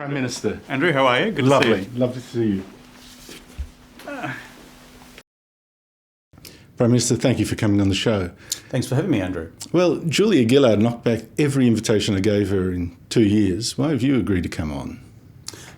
Prime Minister. Andrew, how are you? Good Lovely. to see you. Lovely to see you. Prime Minister, thank you for coming on the show. Thanks for having me, Andrew. Well, Julia Gillard knocked back every invitation I gave her in 2 years. Why have you agreed to come on?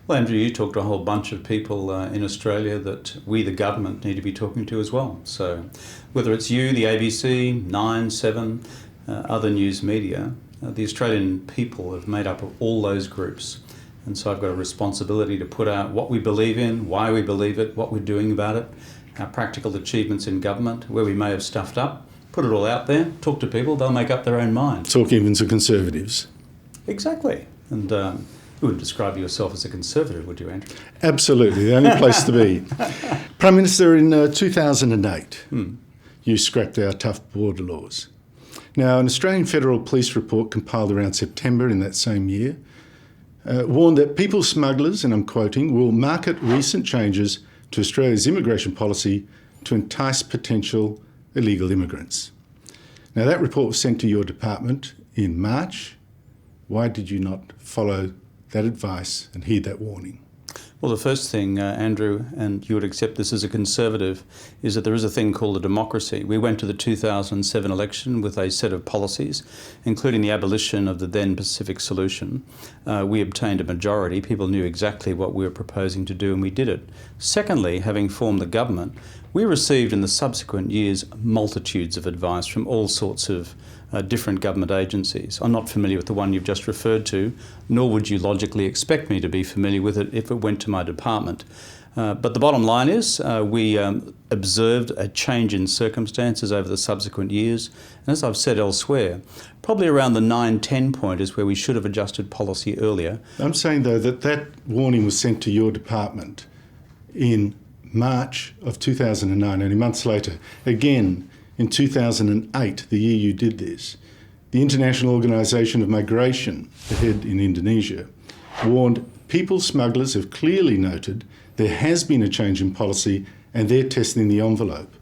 Well, Andrew, you talked to a whole bunch of people in Australia that we, the government, need to be talking to as well. So whether it's you, the ABC, 9, 7, other news media, the Australian people have made up of all those groups. And so I've got a responsibility to put out what we believe in, why we believe it, what we're doing about it, our practical achievements in government, where we may have stuffed up, put it all out there, talk to people, they'll make up their own mind. Talk even to Conservatives. Exactly. And you wouldn't describe yourself as a Conservative, would you, Andrew? Absolutely, the only place to be. Prime Minister, in 2008, you scrapped our tough border laws. Now, an Australian Federal Police report compiled around September in that same year warned that people smugglers, and I'm quoting, will market recent changes to Australia's immigration policy to entice potential illegal immigrants. Now, that report was sent to your department in March. Why did you not follow that advice and heed that warning? Well, the first thing, Andrew, and you would accept this as a Conservative, is that there is a thing called a democracy. We went to the 2007 election with a set of policies, including the abolition of the then Pacific Solution. We obtained a majority. People knew exactly what we were proposing to do, and we did it. Secondly, having formed the government, we received in the subsequent years multitudes of advice from all sorts of different government agencies. I'm not familiar with the one you've just referred to, nor would you logically expect me to be familiar with it if it went to my department. But the bottom line is we observed a change in circumstances over the subsequent years. And as I've said elsewhere, probably around the 9-10 point is where we should have adjusted policy earlier. I'm saying, though, that that warning was sent to your department in March of 2009, only months later. Again, in 2008, the year you did this, the International Organisation of Migration, the head in Indonesia, warned people smugglers have clearly noted there has been a change in policy and they're testing the envelope.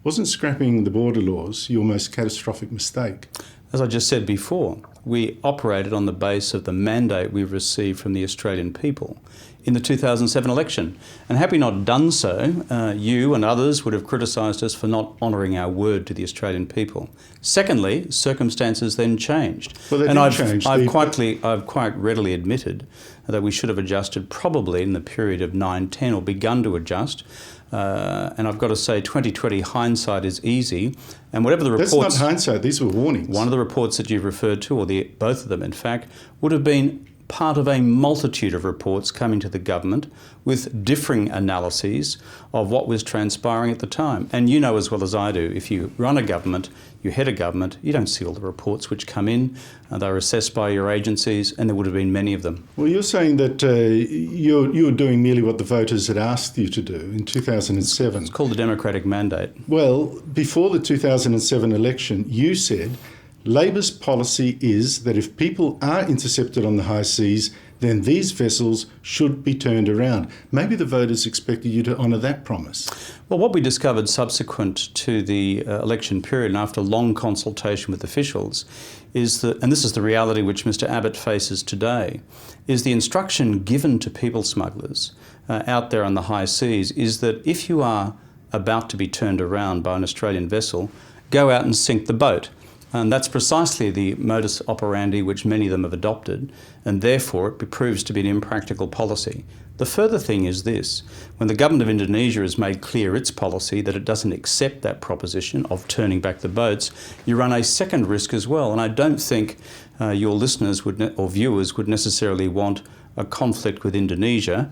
Wasn't scrapping the border laws your most catastrophic mistake? As I just said before, we operated on the base of the mandate we received from the Australian people in the 2007 election. And had we not done so, you and others would have criticised us for not honouring our word to the Australian people. Secondly, circumstances then changed. Well, they did change. I've quite readily admitted that we should have adjusted probably in the period of 9-10 or begun to adjust. And I've got to say 2020 hindsight is easy. And whatever the reports... That's not hindsight, these were warnings. One of the reports that you've referred to, or both of them in fact, would have been part of a multitude of reports coming to the government with differing analyses of what was transpiring at the time. And you know as well as I do, if you run a government, you head a government, you don't see all the reports which come in, they're assessed by your agencies, and there would have been many of them. Well, you're saying that you were doing merely what the voters had asked you to do in 2007. It's called the democratic mandate. Well, before the 2007 election, you said Labor's policy is that if people are intercepted on the high seas, then these vessels should be turned around. Maybe the voters expected you to honour that promise. Well, what we discovered subsequent to the election period and after long consultation with officials is that, and this is the reality which Mr Abbott faces today, is the instruction given to people smugglers out there on the high seas is that if you are about to be turned around by an Australian vessel, go out and sink the boat. And that's precisely the modus operandi which many of them have adopted, and therefore it proves to be an impractical policy. The further thing is this: when the government of Indonesia has made clear its policy that it doesn't accept that proposition of turning back the boats, you run a second risk as well. And I don't think your listeners or viewers would necessarily want a conflict with Indonesia,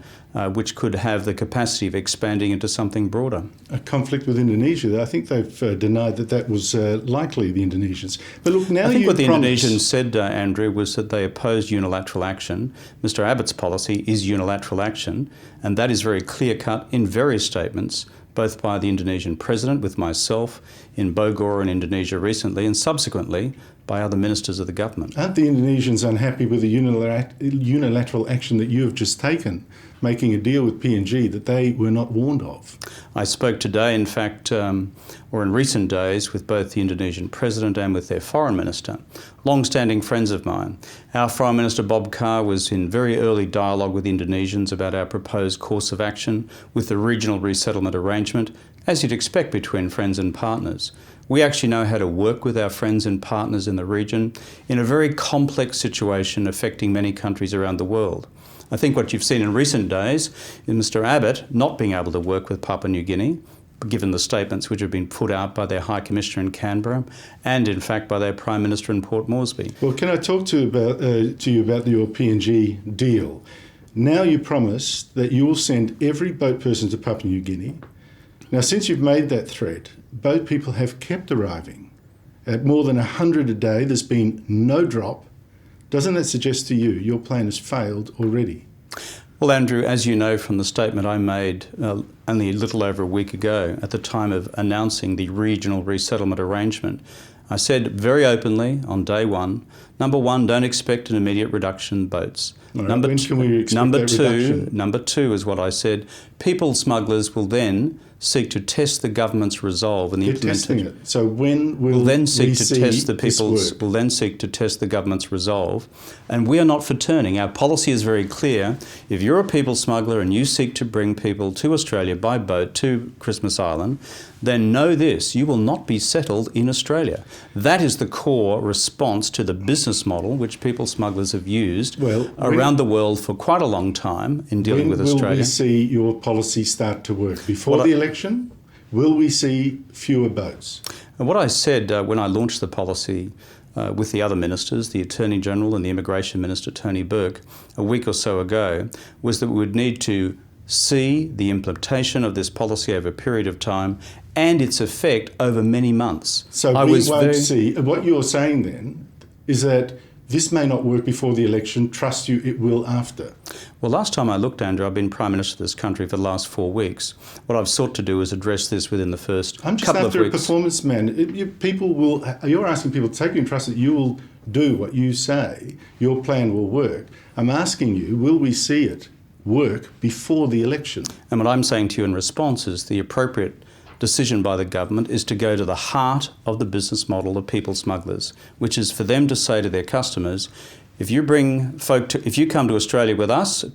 which could have the capacity of expanding into something broader. A conflict with Indonesia? I think they've denied that was likely, the Indonesians. But look, now I think what the Indonesians said, Andrew, was that they opposed unilateral action. Mr Abbott's policy is unilateral action, and that is very clear-cut in various statements, both by the Indonesian president with myself in Bogor in Indonesia recently, and subsequently by other ministers of the government. Aren't the Indonesians unhappy with the unilateral action that you have just taken, making a deal with PNG that they were not warned of? I spoke today, in fact, or in recent days, with both the Indonesian president and with their foreign minister, long-standing friends of mine. Our Foreign Minister Bob Carr was in very early dialogue with Indonesians about our proposed course of action with the regional resettlement arrangement, as you'd expect between friends and partners. We actually know how to work with our friends and partners in the region in a very complex situation affecting many countries around the world. I think what you've seen in recent days is Mr Abbott not being able to work with Papua New Guinea, given the statements which have been put out by their High Commissioner in Canberra and, in fact, by their Prime Minister in Port Moresby. Well, can I talk to you about your PNG deal? Now you promise that you will send every boat person to Papua New Guinea. Now, since you've made that threat, boat people have kept arriving. At more than 100 a day, there's been no drop. Doesn't that suggest to you your plan has failed already? Well, Andrew, as you know from the statement I made only a little over a week ago at the time of announcing the regional resettlement arrangement, I said very openly on day one, number one, don't expect an immediate reduction in boats. Right, when can we expect that reduction? Number two is what I said, people smugglers will then seek to test the government's resolve in the implementation. Testing it. So when will we'll then seek we to see test the this people's work? will then seek to test the government's resolve, and we are not for turning. Our policy is very clear. If you're a people smuggler and you seek to bring people to Australia by boat to Christmas Island, then know this, you will not be settled in Australia. That is the core response to the business model which people smugglers have used around the world for quite a long time in dealing with Australia. When will we see your policy start to work? Before the election? Will we see fewer boats? And what I said when I launched the policy with the other ministers, the Attorney General and the Immigration Minister, Tony Burke, a week or so ago, was that we would need to see the implementation of this policy over a period of time and its effect over many months. So we won't see. What you're saying then is that this may not work before the election. Trust you, it will after. Well, last time I looked, Andrew, I've been Prime Minister of this country for the last 4 weeks. What I've sought to do is address this within the first couple of weeks. I'm just after a performance man. You're asking people to take you and trust that you will do what you say, your plan will work. I'm asking you, will we see it work before the election? And what I'm saying to you in response is the appropriate decision by the government is to go to the heart of the business model of people smugglers, which is for them to say to their customers, if you come to Australia with us,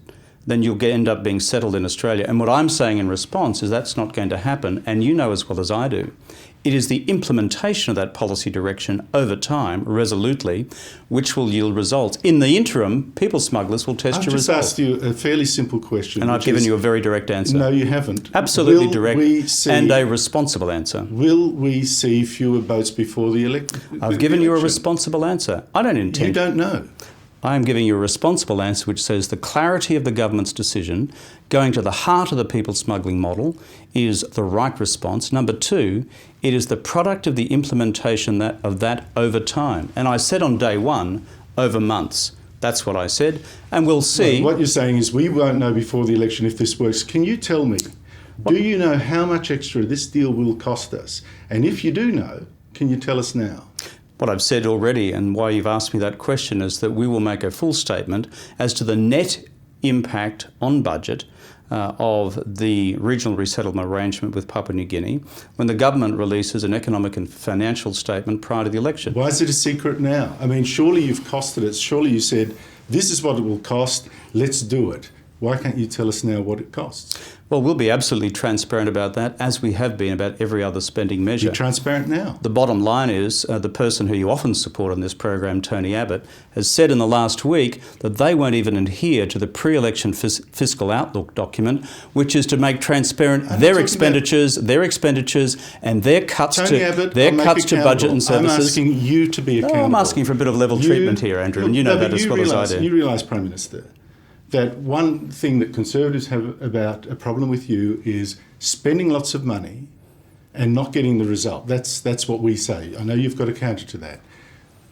then you'll end up being settled in Australia. And what I'm saying in response is that's not going to happen, and you know as well as I do. It is the implementation of that policy direction over time, resolutely, which will yield results. In the interim, people smugglers will test your results. I've just asked you a fairly simple question. And I've given you a very direct answer. No, you haven't. Absolutely direct and a responsible answer. Will we see fewer boats before the election? I've given you a responsible answer. I don't intend... You don't know. I am giving you a responsible answer which says the clarity of the government's decision, going to the heart of the people smuggling model, is the right response. Number two, it is the product of the implementation of that over time. And I said on day one, over months. That's what I said. And we'll see... Well, what you're saying is we won't know before the election if this works. Can you tell me, do you know how much extra this deal will cost us? And if you do know, can you tell us now? What I've said already, and why you've asked me that question, is that we will make a full statement as to the net impact on budget of the regional resettlement arrangement with Papua New Guinea when the government releases an economic and financial statement prior to the election. Why is it a secret now? I mean, surely you've costed it. Surely you said, this is what it will cost, let's do it. Why can't you tell us now what it costs? Well, we'll be absolutely transparent about that, as we have been about every other spending measure. You're transparent now. The bottom line is the person who you often support on this program, Tony Abbott, has said in the last week that they won't even adhere to the pre-election fiscal outlook document, which is to make transparent their expenditures, and their cuts to budget and services. I'm asking you to be accountable. I'm asking for a bit of level treatment here, Andrew, and you know that as well as I do. You realise, Prime Minister, that one thing that Conservatives have about a problem with you is spending lots of money and not getting the result. That's what we say. I know you've got a counter to that.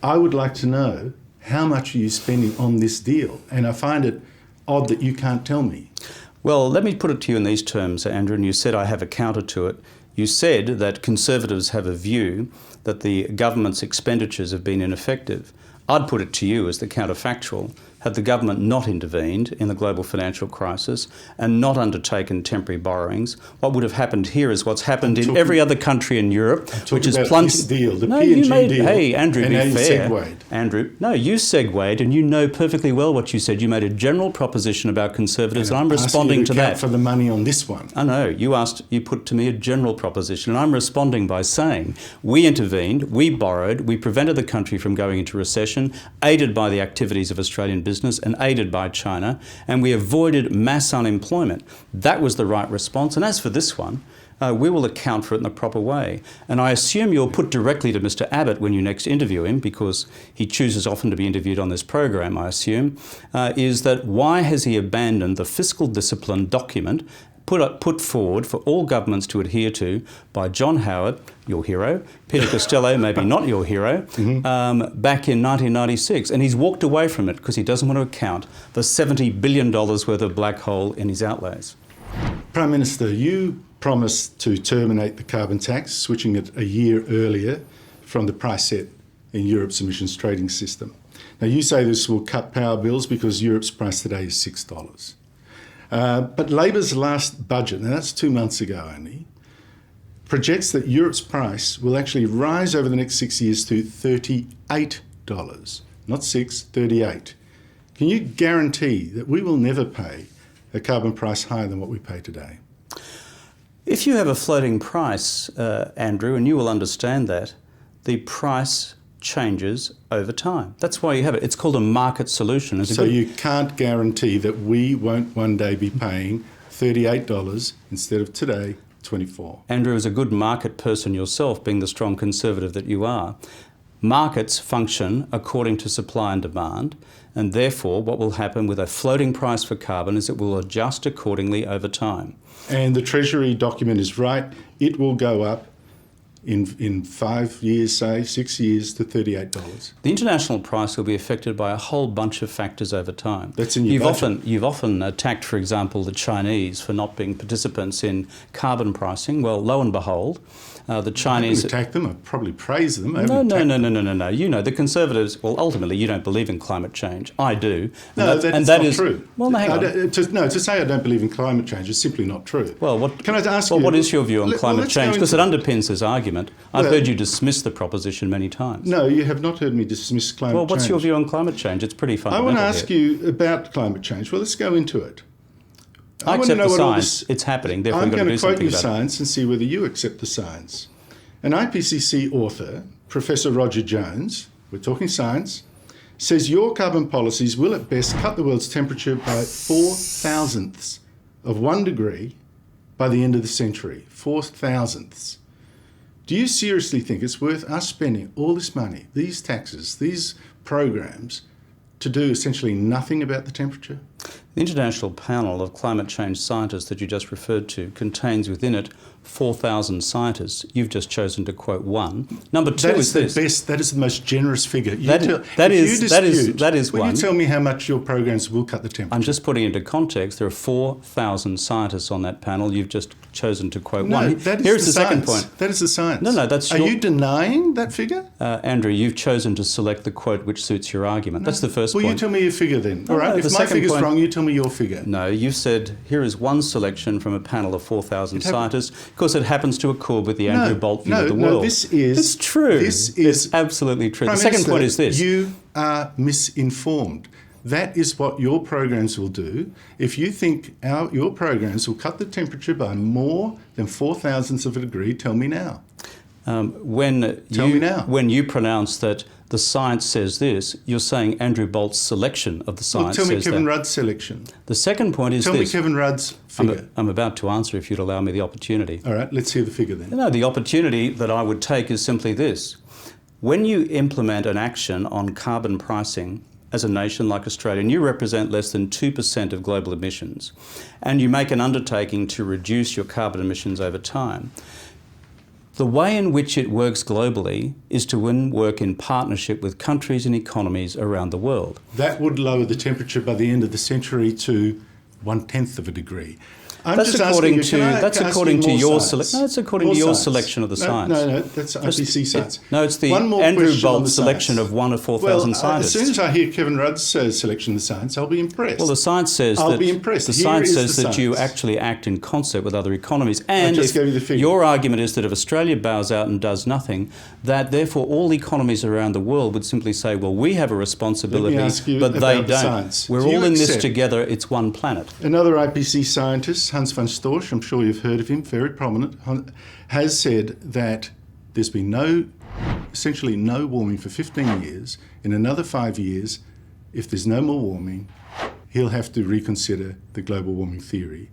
I would like to know, how much are you spending on this deal? And I find it odd that you can't tell me. Well, let me put it to you in these terms, Andrew, and you said I have a counter to it. You said that Conservatives have a view that the government's expenditures have been ineffective. I'd put it to you as the counterfactual. Had the government not intervened in the global financial crisis and not undertaken temporary borrowings, what would have happened here is what's happened in every other country in Europe, which is plunged. This deal, the no, PNG you made, deal. Hey, Andrew, and be fair. Segued. Andrew, no, you segued, and you know perfectly well what you said. You made a general proposition about Conservatives, and I'm responding to that. For the money on this one. I know. You put to me a general proposition, and I'm responding by saying we intervened, we borrowed, we prevented the country from going into recession, aided by the activities of Australian business and aided by China, and we avoided mass unemployment. That was the right response. And as for this one, we will account for it in the proper way. And I assume you'll put directly to Mr. Abbott when you next interview him, because he chooses often to be interviewed on this program, I assume, is that why has he abandoned the fiscal discipline document put forward for all governments to adhere to by John Howard, your hero, Peter Costello, maybe not your hero, back in 1996. And he's walked away from it because he doesn't want to account the $70 billion worth of black hole in his outlays. Prime Minister, you promised to terminate the carbon tax, switching it a year earlier from the price set in Europe's emissions trading system. Now, you say this will cut power bills because Europe's price today is $6. But Labor's last budget, now that's 2 months ago only, projects that Europe's price will actually rise over the next 6 years to $38. Not 6, 38. Can you guarantee that we will never pay a carbon price higher than what we pay today? If you have a floating price, Andrew, and you will understand that, the price changes over time. That's why you have it. It's called a market solution. So you can't guarantee that we won't one day be paying $38 instead of today, $24. Andrew, as a good market person yourself, being the strong Conservative that you are, markets function according to supply and demand, and therefore what will happen with a floating price for carbon is it will adjust accordingly over time. And the Treasury document is right. It will go up in 5 years, say, 6 years to $38. The international price will be affected by a whole bunch of factors over time. That's in your budget. You've often attacked, for example, the Chinese for not being participants in carbon pricing. Well, lo and behold, the Chinese... I haven't attacked them. I probably praise them. No. You know, the Conservatives, well, ultimately, you don't believe in climate change. I do. That's not true. Well, hang on. To say I don't believe in climate change is simply not true. Well, what is your view on climate change? Because it underpins this argument. I've heard you dismiss the proposition many times. No, you have not heard me dismiss climate change. Well, what's your view on climate change? It's pretty fundamental. I want to ask you about climate change. Well, let's go into it. I accept the science. It's happening. Therefore, I'm we've got to do something about it. I'm going to quote you science and see whether you accept the science. An IPCC author, Professor Roger Jones, we're talking science, says your carbon policies will at best cut the world's temperature by 4/1000ths of 1 degree by the end of the century. 4/1000ths. Do you seriously think it's worth us spending all this money, these taxes, these programs, to do essentially nothing about the temperature? The International Panel of Climate Change Scientists that you just referred to contains within it 4,000 scientists. You've just chosen to quote one. Number two is this. That is the most generous figure. That is will one. You tell me how much your programs will cut the temperature? I'm just putting into context. There are 4,000 scientists on that panel. You've just chosen to quote one. Here's the second point. That is the science. No, that's Are you denying that figure? Andrew, you've chosen to select the quote which suits your argument. That's the first point. Well, you tell me your figure then. All right, if my figure's wrong, you tell me your figure. No, you said here is one selection from a panel of 4,000 scientists because it happens to accord with the Andrew Bolt view of the world. No, this is... It's true. It's absolutely true. The second point is this. You are misinformed. That is what your programs will do. If you think your programs will cut the temperature by more than 4/1000ths of a degree, tell me now. Tell me now. When you pronounce that the science says this, you're saying Andrew Bolt's selection of the science says that. Tell me Kevin Rudd's selection. The second point is this. Tell me Kevin Rudd's figure. I'm about to answer if you'd allow me the opportunity. All right, let's hear the figure then. No, the opportunity that I would take is simply this. When you implement an action on carbon pricing as a nation like Australia, and you represent less than 2% of global emissions, and you make an undertaking to reduce your carbon emissions over time, the way in which it works globally is to work in partnership with countries and economies around the world. That would lower the temperature by the end of the century to 1/10 of a degree. I'm That's just according asking you, to that's can I ask according you to more your science? No, it's according More to your science. selection of the science. No, that's IPC science. No, it's the One more Andrew question on Bolt the selection science. of 1 of 4,000 scientists. As soon as I hear Kevin Rudd's selection of the science, I'll be impressed. Well, the science says I'll that be impressed. the Here science is says the that you science. actually act in concert with other economies. And just if gave you the figure. your argument is that if Australia bows out and does nothing, that therefore all economies around the world would simply say, well, we have a responsibility, ask you but they about the don't. science. We're Do you all in this accept- together. It's one planet. Another IPC scientist, Hans van Storch, I'm sure you've heard of him, very prominent, has said that there's been essentially no warming for 15 years. In another 5 years, if there's no more warming, he'll have to reconsider the global warming theory.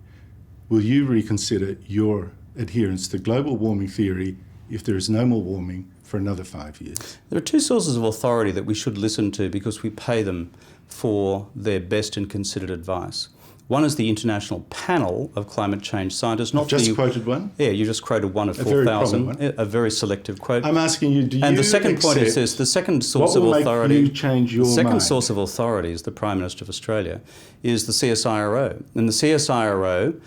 Will you reconsider your adherence to global warming theory if there is no more warming for another 5 years? There are two sources of authority that we should listen to because we pay them for their best and considered advice. One is the International Panel of Climate Change Scientists. Not Just the, quoted one? Yeah, you just quoted one of very 4,000, prominent a very selective quote. I'm asking you, do you And the second point is accept this, the second source what of will authority... make you change your The second mind? source of authority is the Prime Minister of Australia, is the CSIRO. And the CSIRO,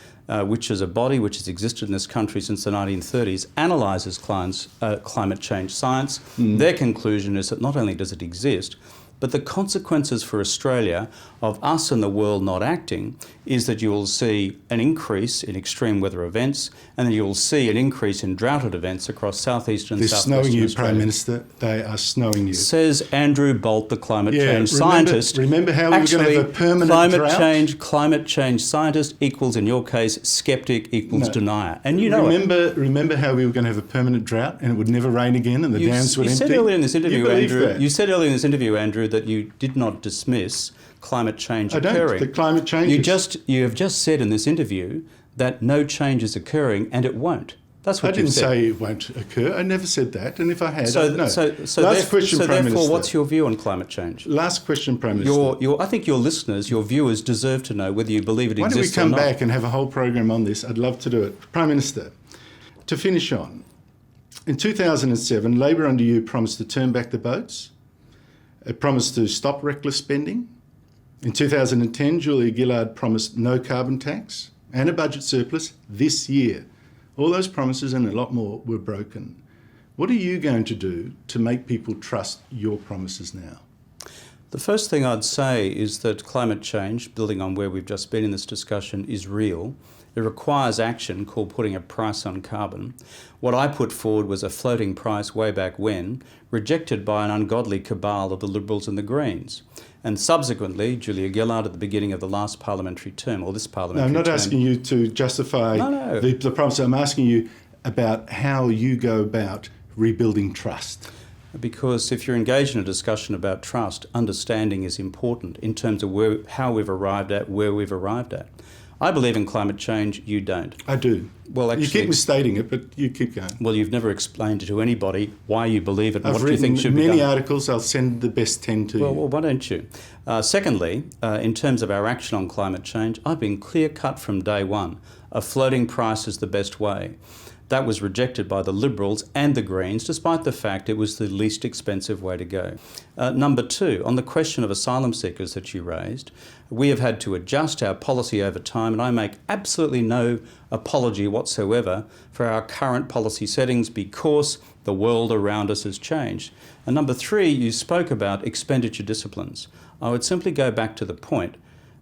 which is a body which has existed in this country since the 1930s, analyses climate change science. Their conclusion is that not only does it exist, but the consequences for Australia of us and the world not acting is that you will see an increase in extreme weather events and then you will see an increase in droughted events across southeastern and They're southwestern snowing you, Australia. Prime Minister. They are snowing you. Says Andrew Bolt, the climate change scientist. Remember how we were going to have a permanent drought? Climate change scientist equals, in your case, skeptic equals denier. And you know Remember how we were going to have a permanent drought and it would never rain again and the dams would you empty? said earlier in this interview, You believe Andrew. that? You said earlier in this interview, Andrew, that you did not dismiss climate change I don't. occurring. The climate changes. You have just said in this interview that no change is occurring and it won't. That's what I didn't you said. say it won't occur. I never said that. And if I had, So, no. so Last question, Prime therefore, Minister. what's your view on climate change? Last question, Prime Minister. I think your listeners, your viewers, deserve to know whether you believe it Why don't we exists or come not. back and have a whole program on this? I'd love to do it. Prime Minister, to finish on, in 2007, Labor under you promised to turn back the boats. It promised to stop reckless spending. In 2010, Julia Gillard promised no carbon tax and a budget surplus this year. All those promises and a lot more were broken. What are you going to do to make people trust your promises now? The first thing I'd say is that climate change, building on where we've just been in this discussion, is real. It requires action called putting a price on carbon. What I put forward was a floating price way back when, rejected by an ungodly cabal of the Liberals and the Greens. And subsequently, Julia Gillard at the beginning of the last parliamentary term, or this parliamentary term... No, I'm not asking you to justify the promise. I'm asking you about how you go about rebuilding trust. Because if you're engaged in a discussion about trust, understanding is important in terms of how we've arrived at, where we've arrived at. I believe in climate change, you don't. I do. Well, actually, you keep misstating it, but you keep going. Well, you've never explained to anybody why you believe it and what you think should I've be done. written many articles. I'll send the best 10 to you. Well, why don't you? Secondly, in terms of our action on climate change, I've been clear-cut from day one. A floating price is the best way. That was rejected by the Liberals and the Greens, despite the fact it was the least expensive way to go. Number two, on the question of asylum seekers that you raised, we have had to adjust our policy over time, and I make absolutely no apology whatsoever for our current policy settings because the world around us has changed. And number three, you spoke about expenditure disciplines. I would simply go back to the point,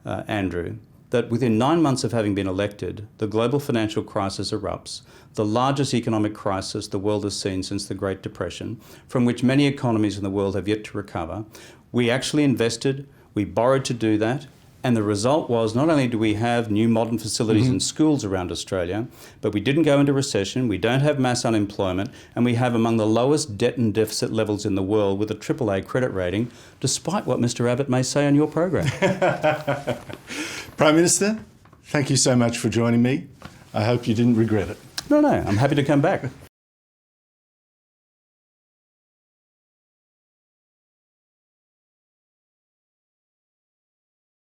Andrew, that within 9 months of having been elected, the global financial crisis erupts, the largest economic crisis the world has seen since the Great Depression, from which many economies in the world have yet to recover. We actually invested, we borrowed to do that, and the result was not only do we have new modern facilities and schools around Australia, but we didn't go into recession, we don't have mass unemployment, and we have among the lowest debt and deficit levels in the world with a AAA credit rating, despite what Mr Abbott may say on your program. Prime Minister, thank you so much for joining me. I hope you didn't regret it. No, I'm happy to come back.